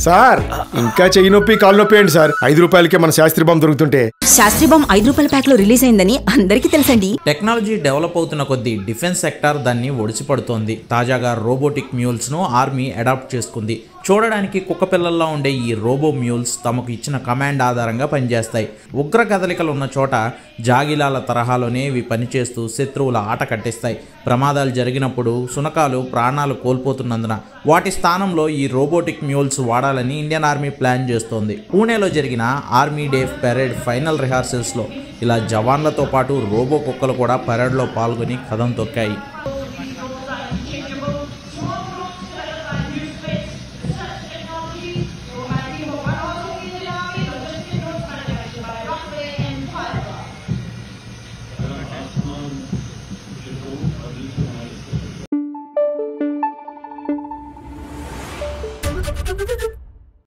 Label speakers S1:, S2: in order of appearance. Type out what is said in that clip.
S1: Sir ఇంకా చెయ్యి నొప్పి కాలు నొప్పి ఏంటి సార్? 5 రూపాయలకే మన శాస్త్రీ బాంబు దొరుకుతుంటే.
S2: శాస్త్రీ బాంబు 5 రూపాయల ప్యాక్ లో రిలీజ్ అయిందని అందరికీ తెలుసండి.
S3: టెక్నాలజీ డెవలప్ అవుతున్న కొద్దీ డిఫెన్స్ సెక్టార్ దాన్ని ఒడిసిపడుతోంది. తాజాగా రోబోటిక్ మ్యూల్స్ ను ఆర్మీ అడాప్ట్ చేసుకుంది. చూడడానికి కుక్క పిల్లల్లో ఉండే ఈ రోబో మ్యూల్స్ తమకు ఇచ్చిన కమాండ్ ఆధారంగా పనిచేస్తాయి. ఉగ్ర కదలికలు ఉన్న చోట జాగిలాల తరహాలోనే ఇవి పనిచేస్తూ శత్రువుల ఆట కట్టిస్తాయి. ప్రమాదాలు జరిగినప్పుడు శునకాలు ప్రాణాలు కోల్పోతున్నందున వాటి స్థానంలో ఈ రోబోటిక్ మ్యూల్స్ వాడాలని ఇండియన్ ఆర్మీ ప్లాన్ చేస్తోంది. పూణేలో జరిగిన ఆర్మీ డే పెరేడ్ ఫైనల్ రిహార్సల్స్లో ఇలా జవాన్లతో పాటు రోబో కుక్కలు కూడా పెరేడ్లో పాల్గొని కదం తొక్కాయి.
S4: Thank you.